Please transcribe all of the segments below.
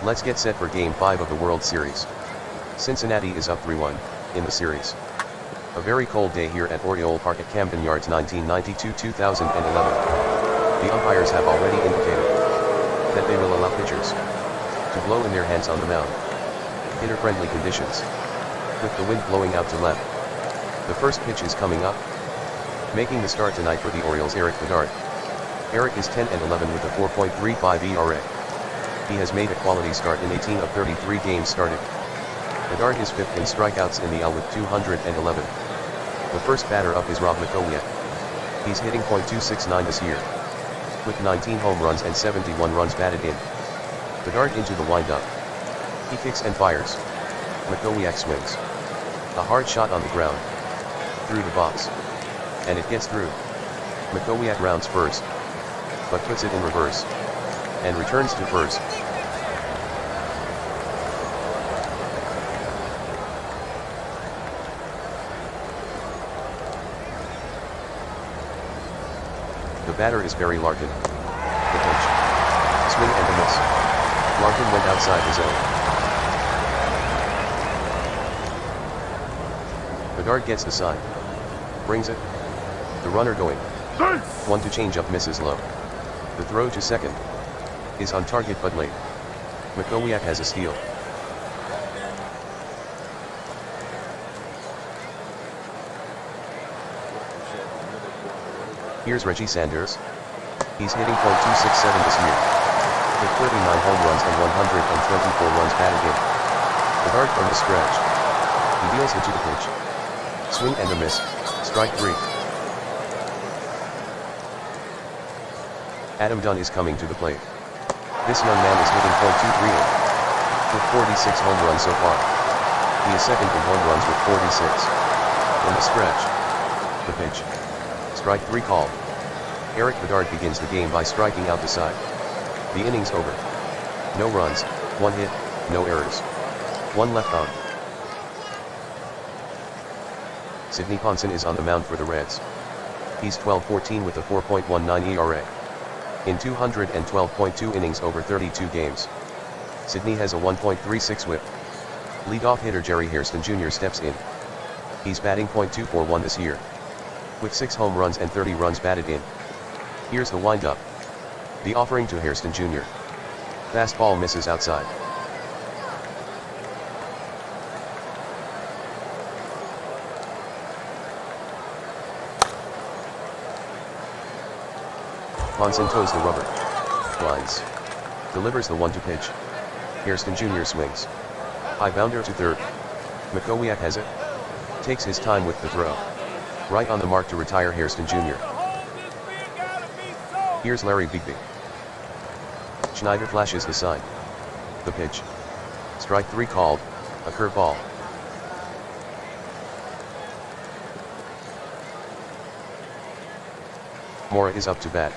Let's get set for Game 5 of the World Series. Cincinnati is up 3-1 in the series. A very cold day here at Oriole Park at Camden Yards 1992-2011. The umpires have already indicated that they will allow pitchers to blow in their hands on the mound. Hitter-friendly conditions, with the wind blowing out to left. The first pitch is coming up. Making the start tonight for the Orioles, Eric Bedard. Eric is 10-11 with a 4.35 ERA. He has made a quality start in 18 of 33 games started. Bedard is 5th in strikeouts in the L with 211. The first batter up is Rob McCowiak. He's hitting .269 this year, with 19 home runs and 71 runs batted in. Bedard into the windup. He kicks and fires. McCowiak swings. A hard shot on the ground, through the box, and it gets through. McCowiak rounds first, but puts it in reverse, and returns to first. The batter is Barry Larkin. The pitch. Swing and a miss. Larkin went outside the zone. Bedard gets the sign. Brings it. The runner going. 1-2 change-up misses low. The throw to second is on target but late. McCowiak has a steal. Here's Reggie Sanders. He's hitting .267 this year, with 39 home runs and 124 runs batted in. Bedard from the stretch. He deals into the pitch. Swing and a miss. Strike 3. Adam Dunn is coming to the plate. This young man is hitting .238, with 46 home runs so far. He is second in home runs with 46. From the stretch. The pitch. Strike 3 called. Eric Bedard begins the game by striking out the side. The inning's over. No runs, 1 hit, no errors. 1 left on. Sidney Ponson is on the mound for the Reds. He's 12-14 with a 4.19 ERA. In 212.2 innings over 32 games. Sidney has a 1.36 whip. Leadoff hitter Jerry Hairston Jr. steps in. He's batting .241 this year, with 6 home runs and 30 runs batted in. Here's the windup. The offering to Hairston Jr. Fastball misses outside. Ponson toes the rubber. Blinds. Delivers the 1-2 pitch. Hairston Jr. swings. High bounder to third. McCowiak has it. Takes his time with the throw. Right on the mark to retire Hairston Jr. Here's Larry Bigby. Schneider flashes the sign. The pitch. Strike 3 called, a curveball. Mora is up to bat.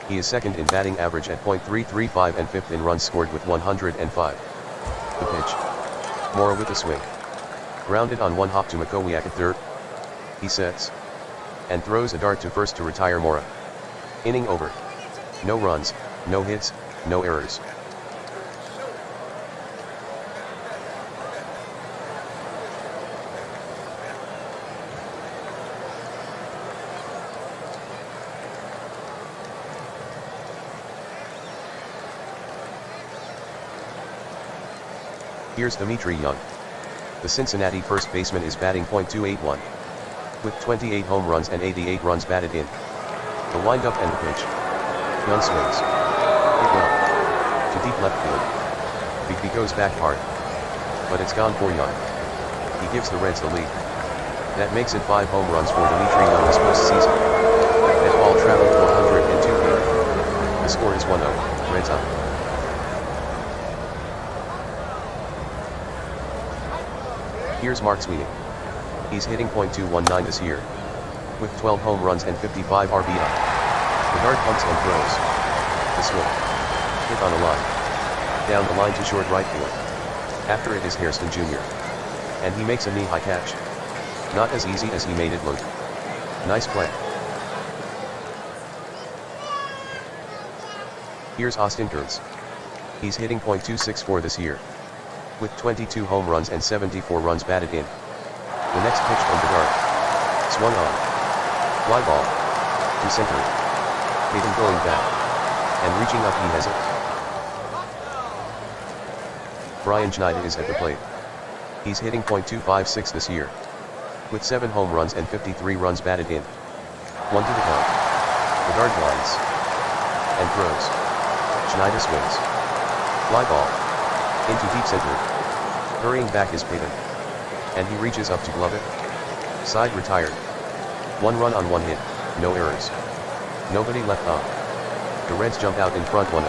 He is second in batting average at .335 and 5th in runs scored with 105. The pitch. Mora with a swing. Grounded on 1 hop to McCowiak at third. He sets and throws a dart to first to retire Mora. Inning over. No runs, no hits, no errors. Here's Dimitri Young. The Cincinnati first baseman is batting .281. with 28 home runs and 88 runs batted in. The windup and the pitch. Young swings. Hit well. To deep left field. Bigby goes back hard, but it's gone for Young. He gives the Reds the lead. That makes it 5 home runs for Dimitri Young this postseason. That ball traveled 102 feet. The score is 1-0, Reds up. Here's Mark Sweeney. He's hitting .219 this year, with 12 home runs and 55 RBI. Bedard pumps and throws. The swing. Hit on the line. Down the line to short right field. After it is Hairston Jr. And he makes a knee-high catch. Not as easy as he made it look. Nice play. Here's Austin Kearns. He's hitting .264 this year, with 22 home runs and 74 runs batted in. The next pitch from Bedard. Swung on. Fly ball. To center. Payton going back. And reaching up, he has it. Brian Schneider is at the plate. He's hitting .256 this year, with 7 home runs and 53 runs batted in. 1 to the count. Bedard blinds. And throws. Schneider swings. Fly ball. Into deep center. Hurrying back is Payton. And he reaches up to glove it. Side retired. 1 run on 1 hit, no errors. Nobody left on. The Reds jump out in front 1-0.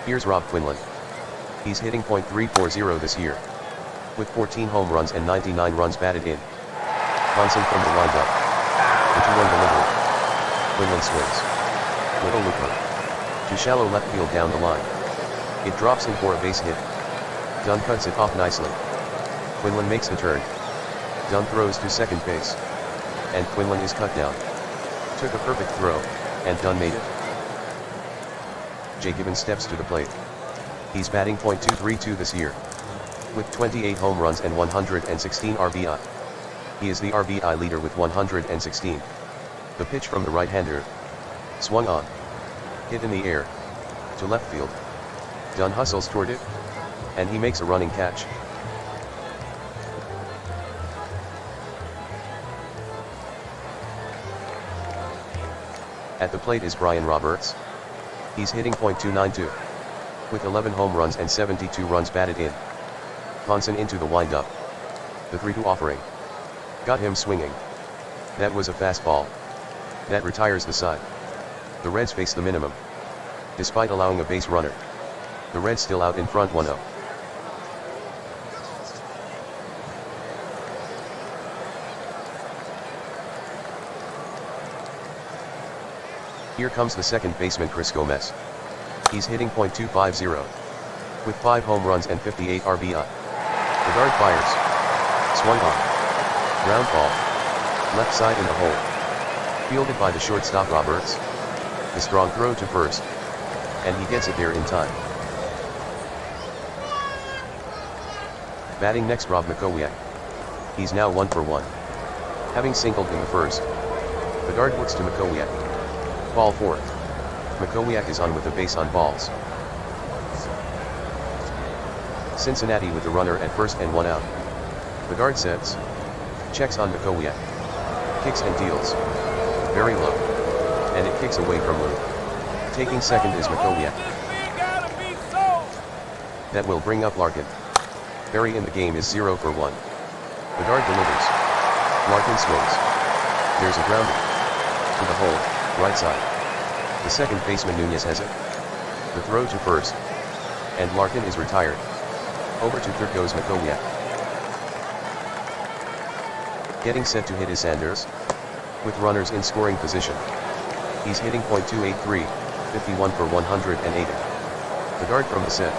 Here's Rob Quinlan. He's hitting .340 this year, with 14 home runs and 99 runs batted in. Johnson from the windup. The 2-1 delivery. Quinlan swings. Little looper. To shallow left field down the line. It drops in for a base hit. Dunn cuts it off nicely. Quinlan makes the turn. Dunn throws to second base. And Quinlan is cut down. Took a perfect throw, and Dunn made it. Jay Gibbons steps to the plate. He's batting .232 this year, with 28 home runs and 116 RBI. He is the RBI leader with 116. The pitch from the right-hander. Swung on. Hit in the air. To left field. Dunn hustles toward it. And he makes a running catch. At the plate is Brian Roberts. He's hitting .292. With 11 home runs and 72 runs batted in. Johnson into the windup. The 3-2 offering. Got him swinging. That was a fastball. That retires the side. The Reds face the minimum. Despite allowing a base runner. The Reds still out in front 1-0. Here comes the second baseman Chris Gomez. He's hitting .250. With 5 home runs and 58 RBI. Bedard fires. Swung on. Ground ball. Left side in the hole. Fielded by the shortstop Roberts. The strong throw to first. And he gets it there in time. Batting next Rob McCowiak. He's now 1 for 1. Having singled in the first. Bedard looks to McCowiak. Ball 4. McCowiak is on with a base on balls. Cincinnati with the runner at first and 1 out. Bedard sets. Checks on McCowiak. Kicks and deals. Very low. And it kicks away from Lou. Taking second is McCowiak. That will bring up Larkin. Berry in the game is 0 for 1. Bedard delivers. Larkin swings. There's a grounder. To the hole. Right side. The second baseman Nunez has it. The throw to first. And Larkin is retired. Over to third goes McCowiak. Getting set to hit is Sanders. With runners in scoring position. He's hitting .283, 51 for 180. Bedard from the set.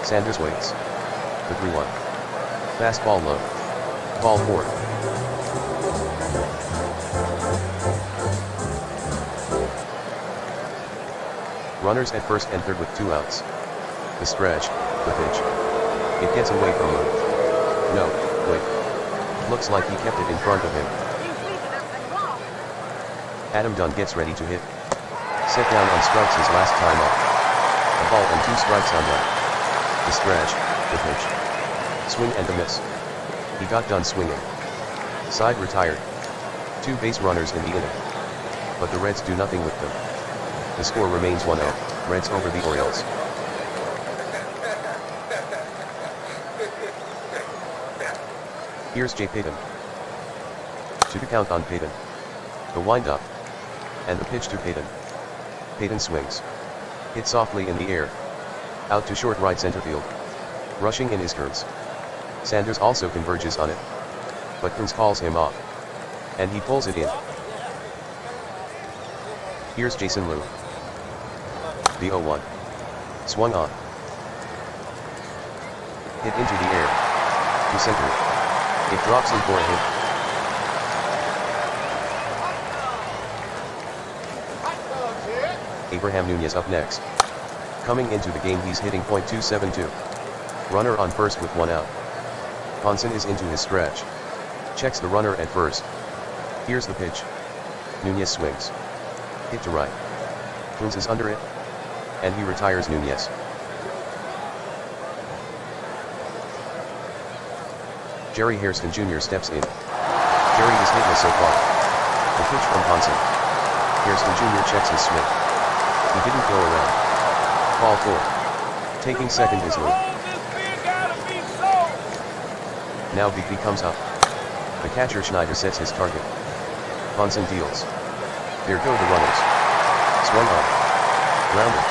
Sanders waits. The 3-1. Fastball low. Ball 4. Runners at first and third with 2 outs. The stretch, the pitch. It gets away from him. No, wait. Looks like he kept it in front of him. Adam Dunn gets ready to hit. Set down on strikes his last time up. A ball and 2 strikes on Dunn. The stretch, the pitch. Swing and a miss. He got done swinging. Side retired. 2 base runners in the inning. But the Reds do nothing with them. The score remains 1-0, Reds over the Orioles. Here's Jay Payton. To the count on Payton. The wind-up. And the pitch to Payton. Payton swings. Hit softly in the air. Out to short right center field. Rushing in is Kearns. Sanders also converges on it. But Kearns calls him off. And he pulls it in. Here's Jason Liu. The 0-1. Swung on. Hit into the air. To center. It drops in for a hit. Abraham Nunez up next. Coming into the game he's hitting .272. Runner on first with one out. Ponson is into his stretch. Checks the runner at first. Here's the pitch. Nunez swings. Hit to right. Cruz is under it. And he retires Nunez. Jerry Hairston Jr. steps in. Jerry is hitless so far. The pitch from Ponson. Hairston Jr. checks his swing. He didn't go around. Ball 4. Taking second is Lou. Now Bigby comes up. The catcher Schneider sets his target. Ponson deals. There go the runners. Swung on. Grounded.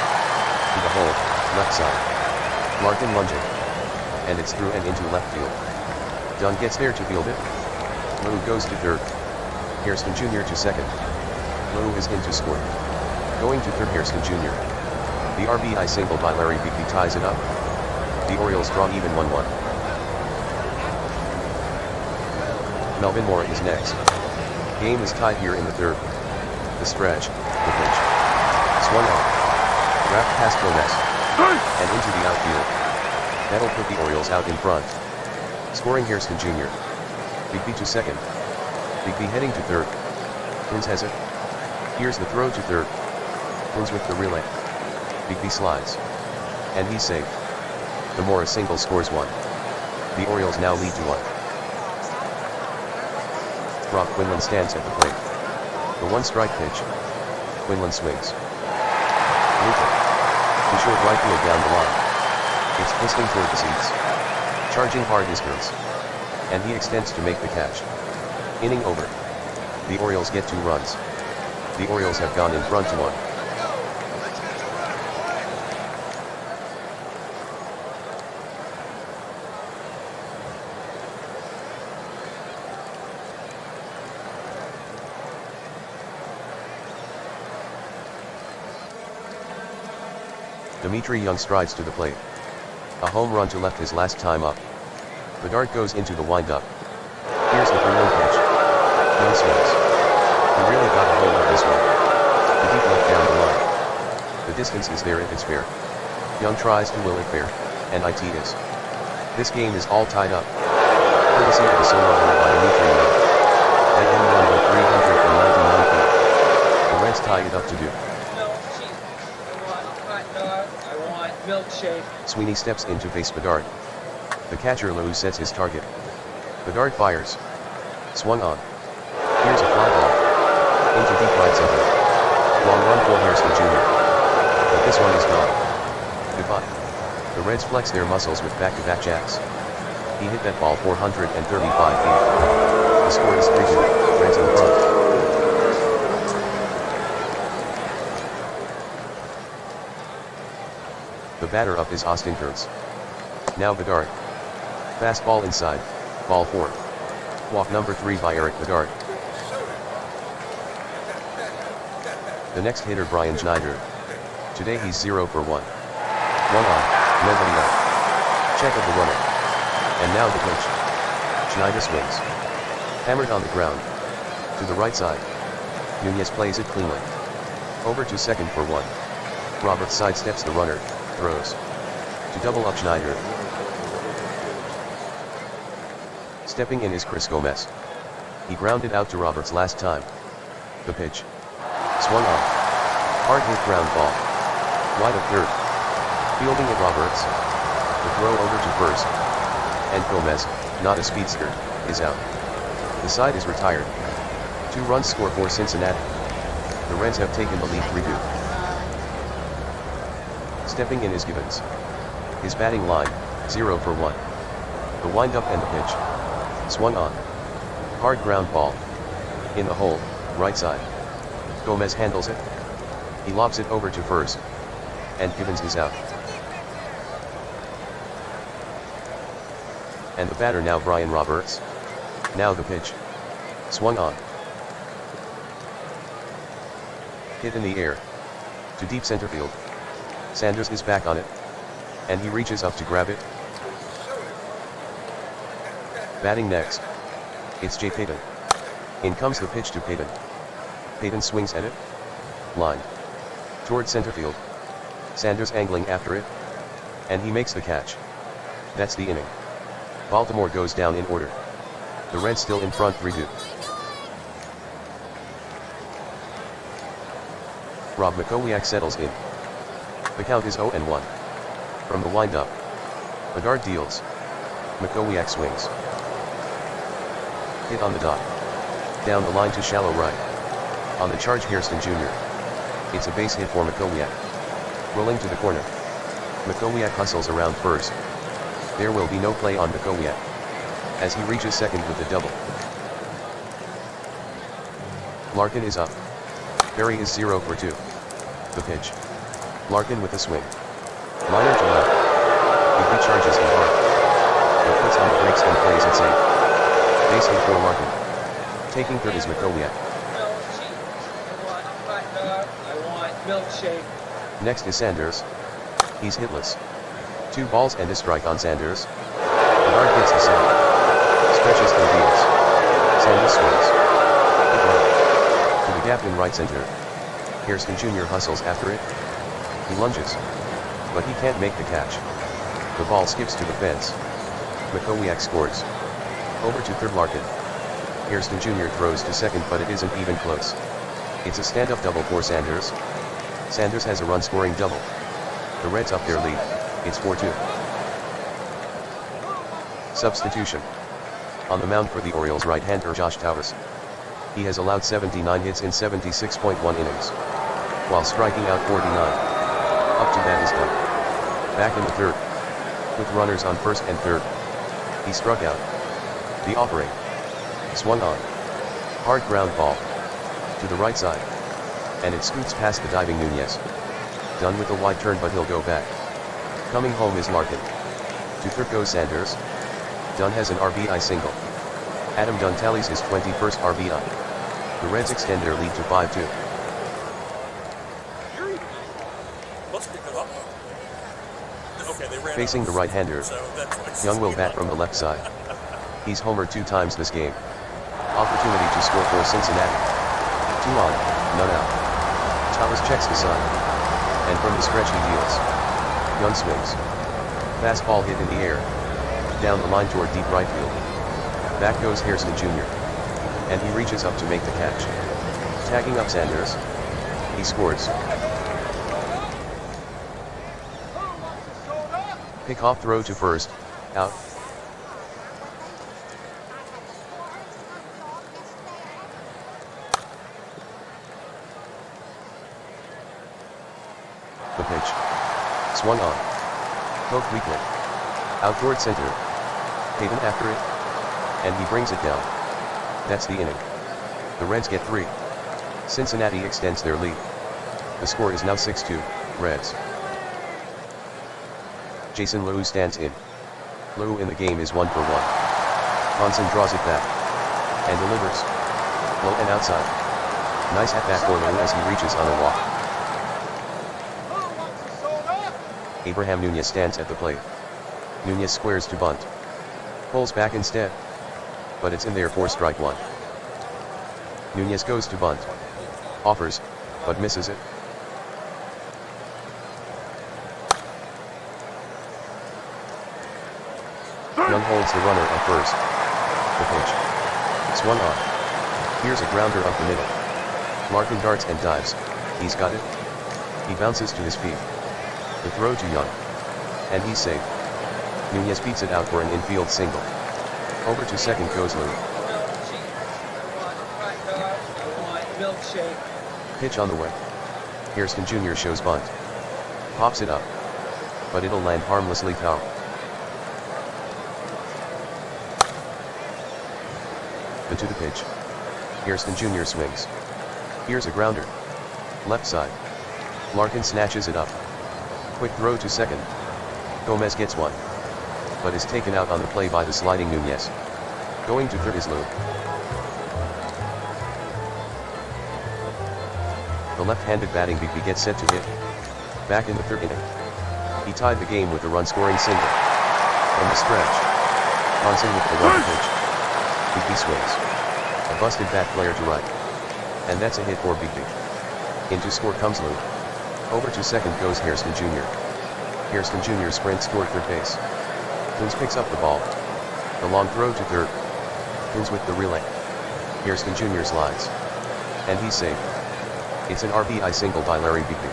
To the hole, left side. Larkin lunging. And it's through and into left field. Dunn gets there to field it. Lou goes to third. Hairston Jr. to second. Lou is in to score. Going to third Hairston Jr. The RBI single by Larry Bigby ties it up. The Orioles draw even 1-1. Melvin Moore is next. Game is tied here in the third. The stretch, the pitch. Swung on. Wrapped past Gomez. And into the outfield. That'll put the Orioles out in front. Scoring Hairston Jr. Bigby to second. Bigby heading to third. Cruz has it. Here's the throw to third. Cruz with the relay. Bigby slides. And he's safe. The Morris single scores 1. The Orioles now lead to 1. Brock Quinlan stands at the plate. The one-strike pitch. Quinlan swings. Looper. To short right field down the line. It's twisting toward the seats. Charging hard is Cruz. And he extends to make the catch. Inning over. The Orioles get 2 runs. The Orioles have gone in front to 1. Dimitri Young strides to the plate. A home run to left his last time up. The dart goes into the windup. Here's the 3-1 pitch. Young swings. He really got a hold of this one. The deep left down the line. The distance is there if it's fair. Young tries to will it fair, and it is. This game is all tied up. Courtesy of a solo home by Dimitri Young. That end run with 399 feet. The Reds tie it up to 2. Milkshake. Sweeney steps in to face Bedard. The catcher Lou sets his target. Bedard fires. Swung on. Here's a fly ball. Into deep right center. Long run for Hairston Jr. But this one is gone. Goodbye. The Reds flex their muscles with back-to-back jacks. He hit that ball 435 feet. The score is 3-2. Reds in front. The batter up is Austin Kurtz. Now Bedard. Fastball inside, ball 4. Walk number 3 by Eric Bedard. The next hitter Brian Schneider. Today he's 0 for 1. 1 on, nobody out. Check of the runner. And now the pitch. Schneider swings. Hammered on the ground. To the right side. Nunez plays it cleanly. Over to second for 1. Roberts sidesteps the runner. Throws. To double up Schneider. Stepping in is Chris Gomez. He grounded out to Roberts last time. The pitch. Swung on. Hard hit ground ball. Wide of third. Fielding at Roberts. The throw over to first. And Gomez, not a speedster, is out. The side is retired. 2 runs score for Cincinnati. The Reds have taken the lead 3-2. Stepping in is Gibbons. His batting line, 0 for 1. The windup and the pitch. Swung on. Hard ground ball. In the hole, right side. Gomez handles it. He lobs it over to first. And Gibbons is out. And the batter now Brian Roberts. Now the pitch. Swung on. Hit in the air. To deep center field. Sanders is back on it. And he reaches up to grab it. Batting next. It's Jay Payton. In comes the pitch to Payton. Payton swings at it. Line. Toward center field. Sanders angling after it. And he makes the catch. That's the inning. Baltimore goes down in order. The Reds still in front 3-2. Rob McCowiak settles in. The count is 0-1. From the windup. The guard deals. McCowiak swings. Hit on the dot. Down the line to shallow right. On the charge Hairston Jr. It's a base hit for McCowiak. Rolling to the corner. McCowiak hustles around first. There will be no play on McCowiak, as he reaches second with a double. Larkin is up. Berry is 0 for 2. The pitch. Larkin with a swing. Liner to left. Bigby charges him hard. He puts on the brakes and plays it safe. Base hit for Larkin. Taking third is McCowiak. I want milkshake. Next is Sanders. He's hitless. 2 balls and a strike on Sanders. The guard gets the side. Stretches and deals. Sanders swings. Hit right. To the gap in right center. Hairston Jr. hustles after it. He lunges. But he can't make the catch. The ball skips to the fence. McCowiak scores. Over to third Larkin. Hairston Jr. throws to second, but it isn't even close. It's a stand-up double for Sanders. Sanders has a run-scoring double. The Reds up their lead. It's 4-2. Substitution. On the mound for the Orioles, right-hander Josh Towers. He has allowed 79 hits in 76.1 innings, while striking out 49. Up to bat is done. Back in the third. With runners on first and third. He struck out. The offering. Swung on. Hard ground ball. To the right side. And it scoots past the diving Nunez. Done with a wide turn, but he'll go back. Coming home is Larkin. To third goes Sanders. Dunn has an RBI single. Adam Dunn tallies his 21st RBI. The Reds extend their lead to 5-2. Facing the right-hander, Young will bat from the left side. He's homered 2 times this game. Opportunity to score for Cincinnati. 2 on, none out. Towers checks the side. And from the stretch he deals. Young swings. Fastball hit in the air. Down the line toward deep right field. Back goes Hairston Jr. And he reaches up to make the catch. Tagging up Sanders. He scores. Pick-off throw to first, out. The pitch. Swung on. Poked weakly. Out toward center. Hayden after it. And he brings it down. That's the inning. The Reds get 3. Cincinnati extends their lead. The score is now 6-2, Reds. Jason Lowe stands in. Lowe in the game is 1 for 1. Hansen draws it back. And delivers. Low and outside. Nice at-bat for Lowe as he reaches on a walk. Abraham Nunez stands at the plate. Nunez squares to bunt. Pulls back instead. But it's in there for strike 1. Nunez goes to bunt. Offers, but misses it. Young holds the runner at first. The pitch. Swung on. Here's a grounder up the middle. Larkin darts and dives. He's got it. He bounces to his feet. The throw to Young. And he's safe. Nunez beats it out for an infield single. Over to second goes Lou. Pitch on the way. Hairston Jr. shows bunt. Pops it up. But it'll land harmlessly foul. To the pitch. Hairston Jr. swings. Here's a grounder. Left side. Larkin snatches it up. Quick throw to second. Gomez gets one. But is taken out on the play by the sliding Nunez. Going to third is Lou. The left-handed batting Bigby gets set to hit. Back in the third inning. He tied the game with a run-scoring single. From the stretch. Hansen with the right pitch. Bigby swings. A busted bat player to right. And that's a hit for Bigby. In to score comes Lou. Over to second goes Hairston Jr. Hairston Jr. sprints toward third base. Coons picks up the ball. The long throw to third. Coons with the relay. Hairston Jr. slides. And he's safe. It's an RBI single by Larry Beekman.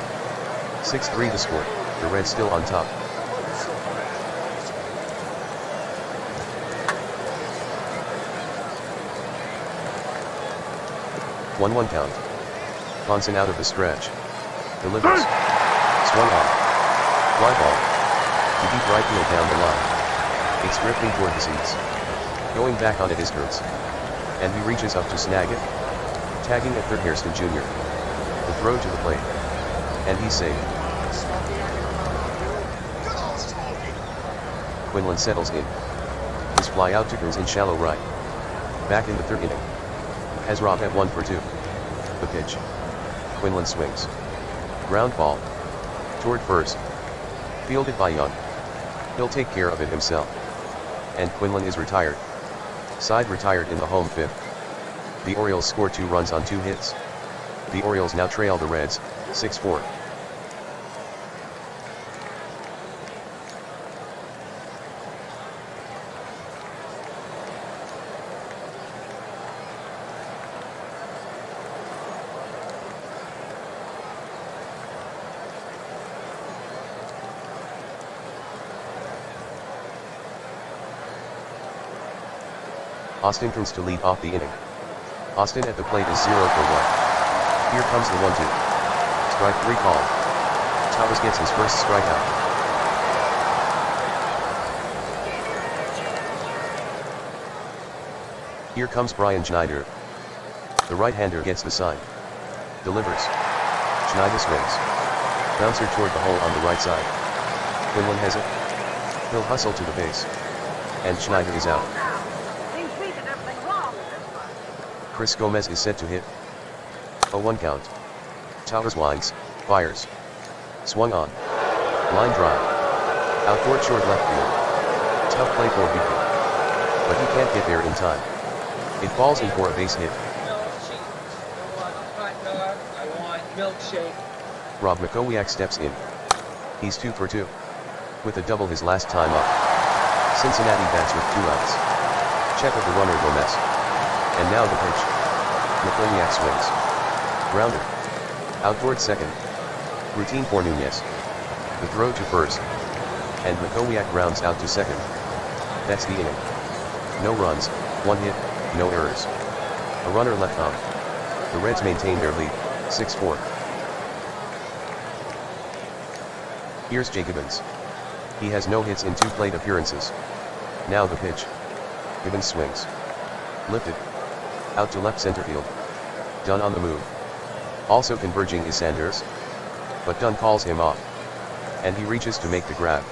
6-3 the score, the Reds still on top. One count. Ponson out of the stretch. Delivers. Swung on. Fly ball. To deep right field down the line. It's drifting toward the seats. Going back on it is Kurtz. And he reaches up to snag it. Tagging at third Hairston Jr. The throw to the plate. And he's safe. Quinlan settles in. His fly out to Kurtz in shallow right. Back in the third inning. Has Rob at 1 for 2. The pitch. Quinlan swings. Ground ball. Toward first. Fielded by Young. He'll take care of it himself. And Quinlan is retired. Side retired in the home fifth. The Orioles score 2 runs on 2 hits. The Orioles now trail the Reds, 6-4. Austin Coons to lead off the inning. Austin at the plate is 0 for 1. Here comes the 1-2. Strike 3 called. Towers gets his first strikeout. Here comes Brian Schneider. The right-hander gets the sign. Delivers. Schneider swings. Bouncer toward the hole on the right side. Quinlan has it. He'll hustle to the base. And Schneider is out. Chris Gomez is set to hit. A 1 count. Towers winds, fires. Swung on. Line drive. Out toward short left field. Tough play for Beekman. But he can't get there in time. It falls in for a base hit. I want milkshake. Rob McCowiak steps in. He's 2 for 2. With a double his last time up. Cincinnati bats with 2 outs. Check of the runner Gomez. And now the pitch. McCowiak swings. Grounder. Out toward second. Routine for Nunez. The throw to first. And McCowiak grounds out to second. That's the inning. No runs, 1 hit, no errors. A runner left on. The Reds maintain their lead, 6-4. Here's Jay Gibbons. He has no hits in 2 plate appearances. Now the pitch. Gibbons swings. Lifted. Out to left center field. Dunn on the move. Also converging is Sanders. But Dunn calls him off. And he reaches to make the grab.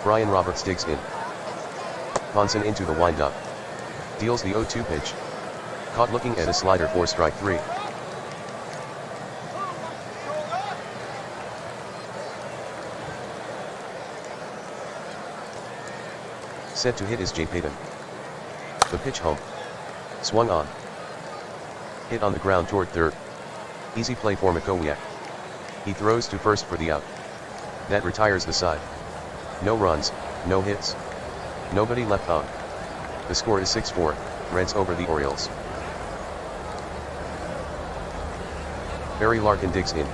Brian Roberts digs in. Ponson into the windup. Deals the 0-2 pitch. Caught looking at a slider for strike 3. Set to hit is Jay Payton. The pitch home. Swung on. Hit on the ground toward third. Easy play for McCowiak. He throws to first for the out. That retires the side. No runs, no hits. Nobody left on. The score is 6-4, Reds over the Orioles. Barry Larkin digs in.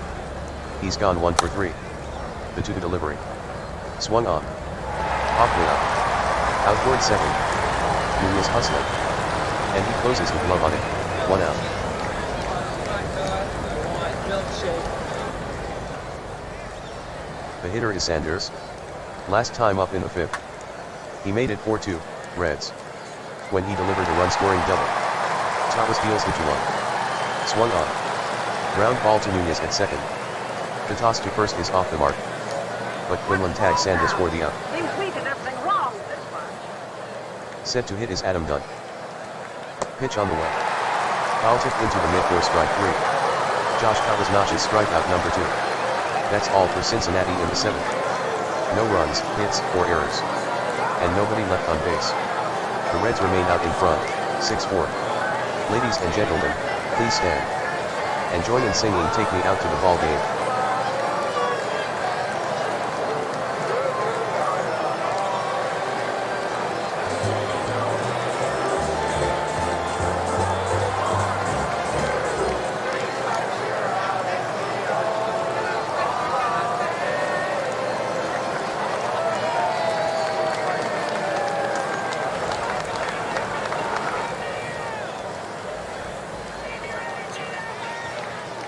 He's gone 1 for 3. The 2 delivery. Swung on. Halfway up. Out toward second. Nunez hustling. And he closes the glove on it. 1 out. The hitter is Sanders. Last time up in the 5th. He made it 4-2, Reds. When he delivered a run-scoring double. Thomas deals the 2-1. Swung on. Ground ball to Nunez at second. The toss to first is off the mark. But Quinlan tags Sanders for the out. Set to hit is Adam Dunn. Pitch on the way. Foul tip into the mid for strike 3. Josh Cowles notches strikeout number 2. That's all for Cincinnati in the 7th. No runs, hits, or errors. And nobody left on base. The Reds remain out in front, 6-4. Ladies and gentlemen, please stand. and join in singing "Take Me Out to the Ball Game."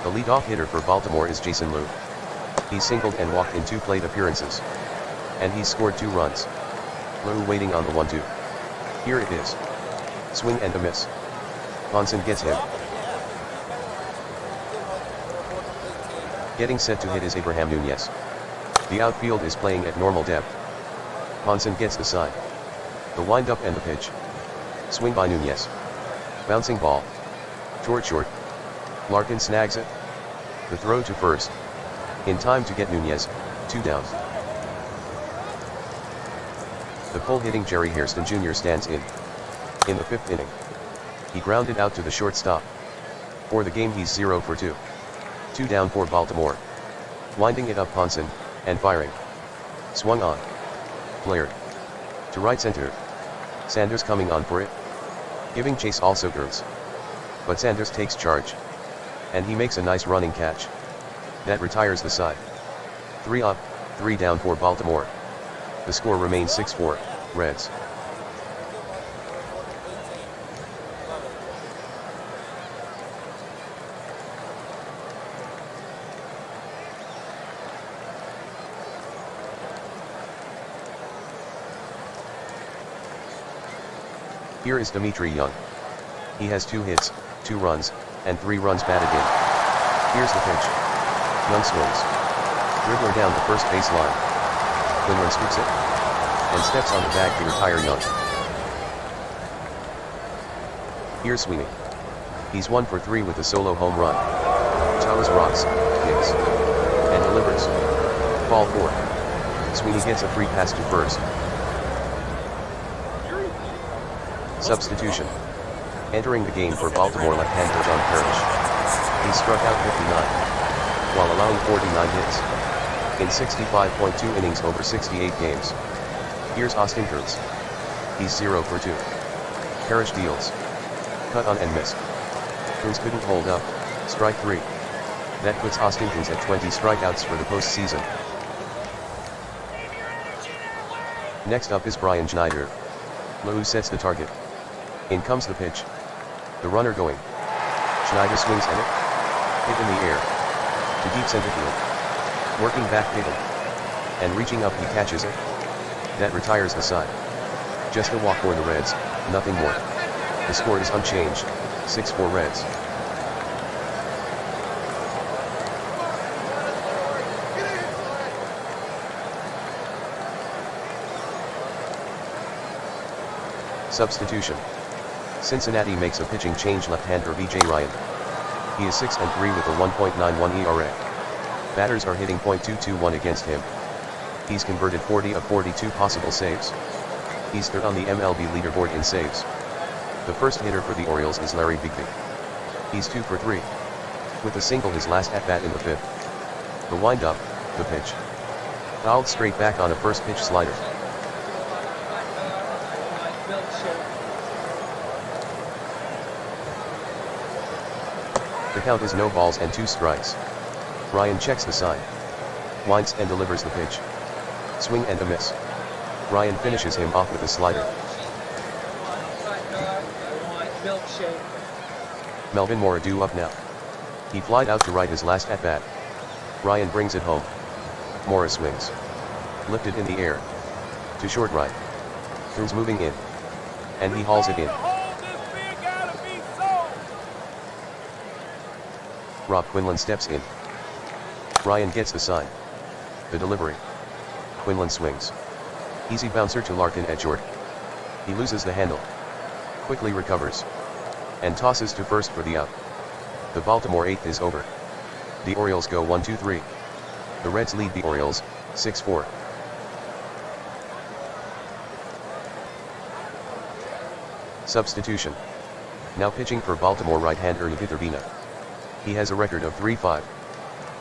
The leadoff hitter for Baltimore is Jason Liu. He singled and walked in 2 plate appearances. And he scored 2 runs. Liu waiting on the 1-2. Here it is. Swing and a miss. Ponson gets him. Getting set to hit is Abraham Nunez. The outfield is playing at normal depth. Ponson gets the side. The windup and the pitch. Swing by Nunez. Bouncing ball. Short. Larkin snags it. The throw to first. In time to get Nunez, 2 down. The pull-hitting Jerry Hairston Jr. stands in. In the 5th inning. He grounded out to the shortstop. For the game he's 0 for 2. 2 down for Baltimore. Winding it up Ponson, and firing. Swung on. Flared. To right center. Sanders coming on for it. Giving chase also Gertz. But Sanders takes charge. And he makes a nice running catch. That retires the side. 3 up, 3 down for Baltimore. The score remains 6-4, Reds. Here is Dimitri Young. He has 2 hits, 2 runs, and 3 runs batted in. Here's the pitch. Young swings. Dribbler down the first base line. Quinlan scoops it. And steps on the bag to retire Young. Here's Sweeney. He's 1 for 3 with a solo home run. Towers rocks, hits, and delivers. Ball 4. Sweeney gets a free pass to first. Substitution. Entering the game for Baltimore left-hander John Parrish. He struck out 59, while allowing 49 hits. In 65.2 innings over 68 games. Here's Austin Gertz. He's 0 for 2. Parrish deals. Cut on and missed. Gertz couldn't hold up, strike 3. That puts Austin Gertz at 20 strikeouts for the postseason. Next up is Brian Schneider. Liu sets the target. In comes the pitch. The runner going. Schneider swings at it. Hit in the air. To deep center field. Working back picking. And reaching up he catches it. That retires the side. Just a walk for the Reds, nothing more. The score is unchanged, 6-4 Reds. Substitution. Cincinnati makes a pitching change left-hander B.J. Ryan. He is 6-3 with a 1.91 ERA. Batters are hitting .221 against him. He's converted 40 of 42 possible saves. He's third on the MLB leaderboard in saves. The first hitter for the Orioles is Larry Bigby. He's 2 for 3. With a single his last at-bat in the 5th. The wind-up, the pitch. Fouled straight back on a first-pitch slider. The count is no balls and 2 strikes. Ryan checks the sign. Winds and delivers the pitch. Swing and a miss. Ryan finishes him off with a slider. Melvin Mora due up now. He flied out to right his last at-bat. Ryan brings it home. Mora swings. Lifted in the air. To short right. Throws moving in. And he hauls it in. Rob Quinlan steps in. Ryan gets the sign. The delivery. Quinlan swings. Easy bouncer to Larkin at short. He loses the handle. Quickly recovers. And tosses to first for the out. The Baltimore 8th is over. The Orioles go 1-2-3. The Reds lead the Orioles, 6-4. Substitution. Now pitching for Baltimore right-hander Nick Urbina. He has a record of 3.5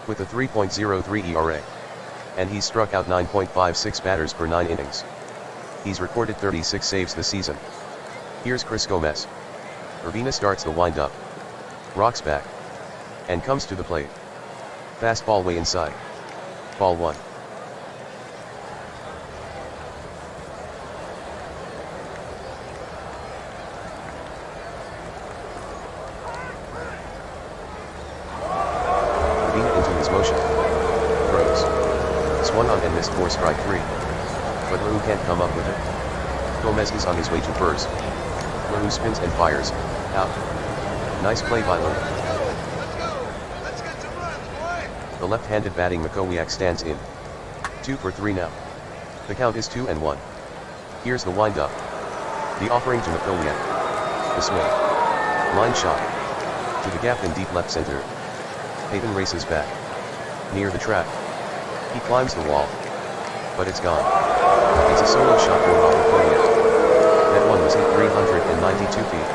with a 3.03 ERA. And he's struck out 9.56 batters per 9 innings. He's recorded 36 saves this season. Here's Chris Gomez. Urbina starts the windup. Rocks back. And comes to the plate. Fastball way inside. Ball 1. Urbina into his motion. Throws. Swung on and missed for strike 3. But LaRue can't come up with it. Gomez is on his way to first. LaRue spins and fires. Out. Nice play by LaRue. Let's get some runs, boy. The left-handed batting Makowiak stands in. 2 for 3 now. The count is 2-1. Here's the windup. The offering to Makowiak. The swing. Line shot. To the gap in deep left center. Payton races back. Near the track. He climbs the wall. But it's gone. It's a solo shot for Robert Makowiak. That one was hit 392 feet.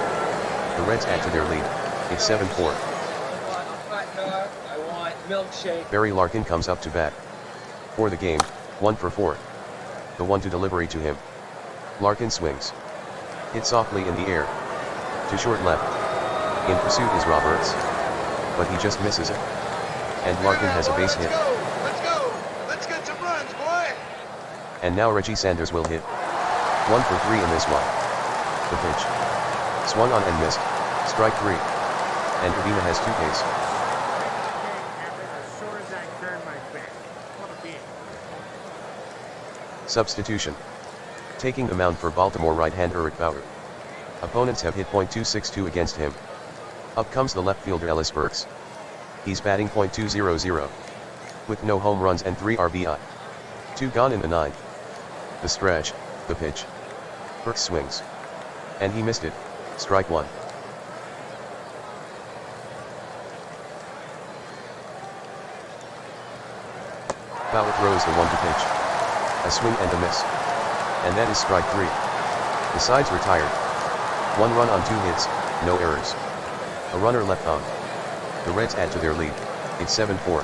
The Reds add to their lead. It's 7-4. I want a hot dog. I want milkshake. Barry Larkin comes up to bat. For the game, 1 for 4. The one to delivery to him. Larkin swings. Hit softly in the air. To short left. In pursuit is Roberts. But he just misses it. And Larkin has a base hit. Let's go. Let's get some runs, boy. And now Reggie Sanders will hit. 1 for 3 in this one. The pitch. Swung on and missed. Strike 3. And Urbina has 2 Ks. As soon as I turn my back. What a game. Substitution. Taking the mound for Baltimore right-hander Eric Bauer. Opponents have hit .262 against him. Up comes the left fielder Ellis Burks. He's batting .200. With no home runs and 3 RBI. 2 gone in the 9th. The stretch, the pitch. Burks swings. And he missed it. Strike 1. Bauer throws the 1 to pitch. A swing and a miss. And that is strike 3. The side's retired. 1 run on 2 hits, no errors. A runner left on. The Reds add to their lead. It's 7-4.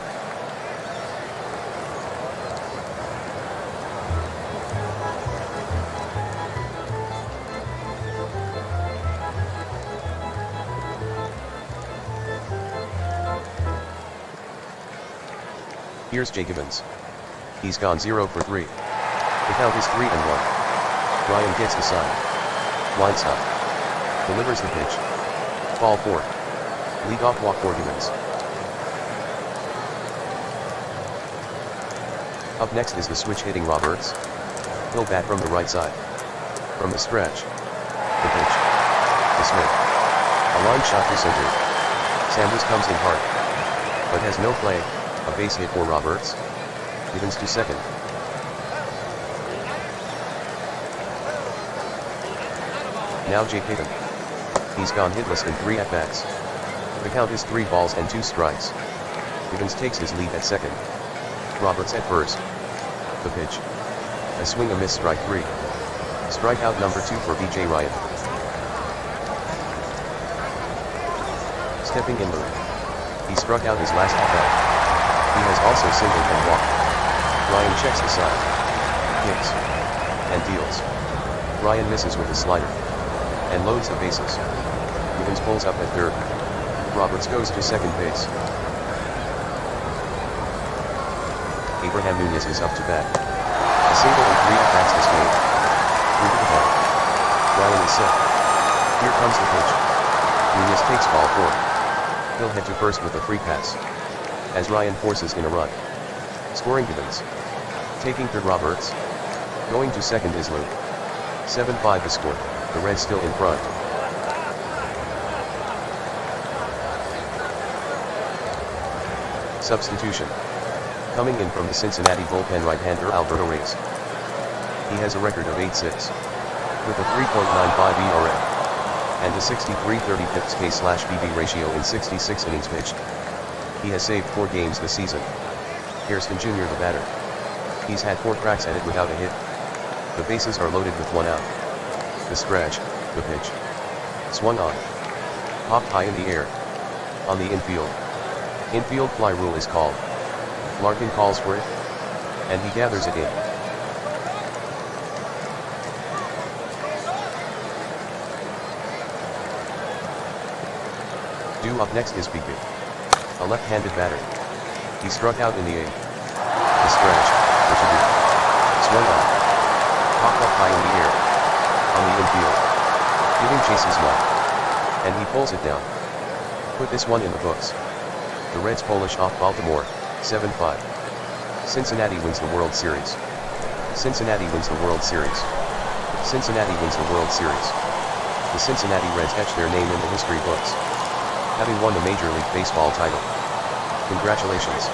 Here's Jay Gibbons. He's gone 0 for 3. The count is 3-1. Ryan gets the sign. Winds up. Delivers the pitch. Ball 4. Leadoff walk for Gibbons. Up next is the switch-hitting Roberts. He'll bat from the right side. From the stretch. The pitch. The swing. A line shot to center. Sanders comes in hard. But has no play. A base hit for Roberts. Gibbons to second. Now Jay Payton. He's gone hitless in 3 at-bats. The count is 3 balls and 2 strikes. Gibbons takes his lead at second. Roberts at first. The pitch. A swing, a miss, strike 3. Strikeout number 2 for B.J. Ryan. Stepping in Lou. He struck out his last at-bat. He has also singled and walked. Ryan checks the side. Hits. And deals. Ryan misses with a slider. And loads the bases. Gibbons pulls up at third. Roberts goes to second base. Abraham Nunez is up to bat. A single and 3 at-bats this game. 3 to the ball. Ryan is set. Here comes the pitch. Nunez takes ball 4. He'll head to first with a free pass. As Ryan forces in a run. Scoring Gibbons. Taking third Roberts. Going to second is Lou. 7-5 the score. The Reds still in front. Substitution. Coming in from the Cincinnati bullpen right-hander Alberto Reyes. He has a record of 8-6. With a 3.95 ERA. And a 63/35 K/BB ratio in 66 innings pitched. He has saved 4 games this season. Hairston Jr. the batter. He's had 4 cracks at it without a hit. The bases are loaded with 1 out. The stretch, the pitch. Swung on. Popped high in the air. On the infield. Infield fly rule is called. Larkin calls for it, and he gathers it in. Due up next is Beacon, a left-handed batter. He struck out in the 8th. The stretch, which he did. Swung on. Popped up high in the air. On the infield. Giving chases left. And he pulls it down. Put this one in the books. The Reds polish off Baltimore, 7-5. Cincinnati wins the World Series. Cincinnati wins the World Series. Cincinnati wins the World Series. The Cincinnati Reds etch their name in the history books, having won the Major League Baseball title. Congratulations.